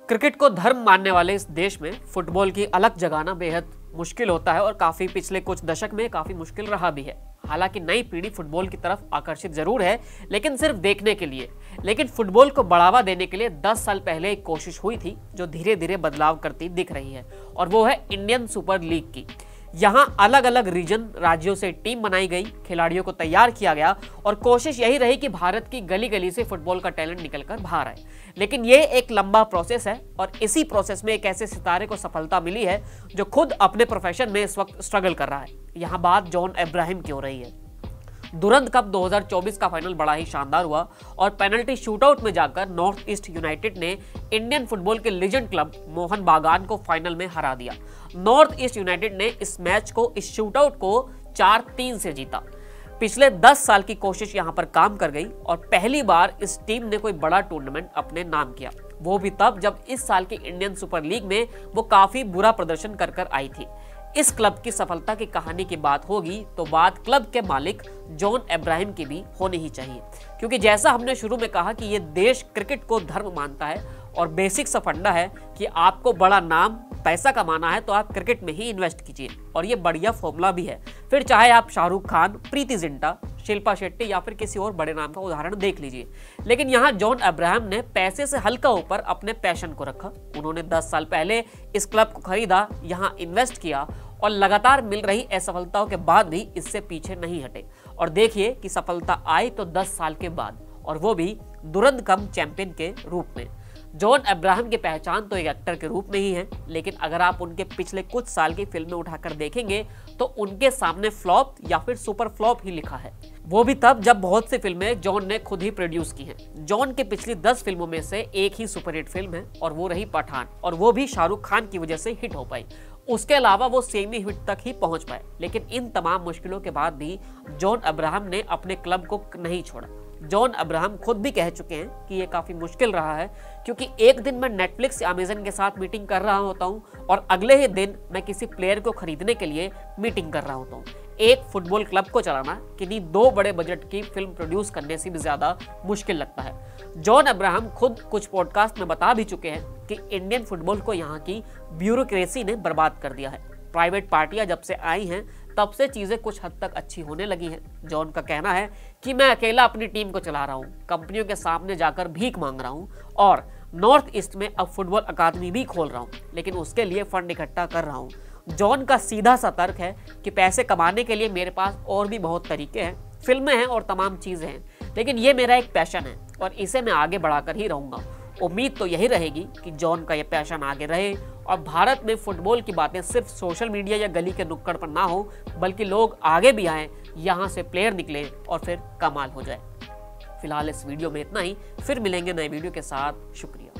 Cricket को धर्म मानने वाले इस देश में फुटबॉल की अलग जगाना बेहद मुश्किल होता है और काफी पिछले कुछ दशक में काफी मुश्किल रहा भी है। हालांकि नई पीढ़ी फुटबॉल की तरफ आकर्षित जरूर है, लेकिन सिर्फ देखने के लिए। लेकिन फुटबॉल को बढ़ावा देने के लिए 10 साल पहले एक कोशिश हुई थी जो धीरे धीरे बदलाव करती दिख रही है, और वो है इंडियन सुपर लीग की। यहाँ अलग अलग रीजन राज्यों से टीम बनाई गई, खिलाड़ियों को तैयार किया गया और कोशिश यही रही कि भारत की गली गली से फुटबॉल का टैलेंट निकलकर बाहर आए। लेकिन ये एक लंबा प्रोसेस है और इसी प्रोसेस में एक ऐसे सितारे को सफलता मिली है जो खुद अपने प्रोफेशन में इस वक्त स्ट्रगल कर रहा है। यहाँ बात जॉन अब्राहम की हो रही है। दुरंत कप 2024 का फाइनल बड़ा ही शानदार हुआ और पेनल्टी शूटआउट में जाकर नॉर्थ ईस्ट यूनाइटेड ने इंडियन फुटबॉल के लीजेंड क्लब मोहन बागान को फाइनल में हरा दिया। नॉर्थ ईस्ट यूनाइटेड ने इस मैच को, इस शूटआउट को 4-3 से जीता। पिछले 10 साल की कोशिश यहां पर काम कर गई और पहली बार इस टीम ने कोई बड़ा टूर्नामेंट अपने नाम किया, वो भी तब जब इस साल की इंडियन सुपर लीग में वो काफी बुरा प्रदर्शन कर आई थी। इस क्लब की सफलता की कहानी की बात होगी तो बात क्लब के मालिक जॉन अब्राहम की भी होनी ही चाहिए, क्योंकि जैसा हमने शुरू में कहा कि ये देश क्रिकेट को धर्म मानता है और बेसिक सा फंडा है कि आपको बड़ा नाम पैसा कमाना है तो आप क्रिकेट में ही इन्वेस्ट कीजिए, और ये बढ़िया फॉर्मूला भी है। फिर चाहे आप शाहरुख खान, प्रीति जिंटा, शिल्पा शेट्टी या फिर किसी और बड़े नाम का उदाहरण देख लीजिए। लेकिन यहाँ जॉन अब्राहम ने पैसे से हल्का ऊपर अपने पैशन को रखा। उन्होंने 10 साल पहले इस क्लब को खरीदा, यहाँ इन्वेस्ट किया और लगातार मिल रही असफलताओं के बाद भी इससे पीछे नहीं हटे। और देखिए कि सफलता आई तो 10 साल के बाद, और वो भी दुरंत कप चैंपियन के रूप में। जॉन अब्राहम की पहचान तो एक एक्टर के रूप में ही है, लेकिन अगर आप उनके पिछले कुछ साल की फिल्में उठाकर देखेंगे तो उनके सामने फ्लॉप या फिर सुपर फ्लॉप ही लिखा है। वो भी तब जब बहुत सी फिल्में जॉन ने खुद ही प्रोड्यूस की हैं। जॉन की पिछली 10 फिल्मों में से एक ही सुपरहिट फिल्म है और वो रही पठान, और वो भी शाहरुख खान की वजह से हिट हो पाई। उसके अलावा वो सेमी हिट तक ही पहुंच पाए। लेकिन इन तमाम मुश्किलों के बाद भी जॉन अब्राहम ने अपने क्लब को नहीं छोड़ा। जॉन अब्राहम खुद भी कह चुके हैं कि ये काफी मुश्किल रहा है, क्योंकि एक दिन मैं नेटफ्लिक्स या अमेजन के साथ मीटिंग कर रहा होता हूँ और अगले ही दिन मैं किसी प्लेयर को खरीदने के लिए मीटिंग कर रहा होता हूँ। एक फुटबॉल क्लब को चलाना किन्हीं 2 बड़े बजट की फिल्म प्रोड्यूस करने से भी ज्यादा मुश्किल लगता है। जॉन अब्राहम खुद कुछ पॉडकास्ट में बता भी चुके हैं कि इंडियन फुटबॉल को यहाँ की ब्यूरोक्रेसी ने बर्बाद कर दिया है। प्राइवेट पार्टियां जब से आई हैं तब से चीजें कुछ हद तक अच्छी होने लगी हैं। जॉन का कहना है कि मैं अकेला अपनी टीम को चला रहा हूं, कंपनियों के सामने जाकर भीख मांग रहा हूं और नॉर्थ ईस्ट में अब फुटबॉल अकादमी भी खोल रहा हूं, लेकिन उसके लिए फंड इकट्ठा कर रहा हूं। जॉन का सीधा सा तर्क है कि पैसे कमाने के लिए मेरे पास और भी बहुत तरीके हैं, फिल्में हैं और तमाम चीजें हैं, लेकिन ये मेरा एक पैशन है और इसे मैं आगे बढ़ाकर ही रहूंगा। उम्मीद तो यही रहेगी कि जॉन का ये पैशन आगे रहे और भारत में फुटबॉल की बातें सिर्फ सोशल मीडिया या गली के नुक्कड़ पर ना हो, बल्कि लोग आगे भी आएं, यहाँ से प्लेयर निकले और फिर कमाल हो जाए। फिलहाल इस वीडियो में इतना ही, फिर मिलेंगे नए वीडियो के साथ। शुक्रिया।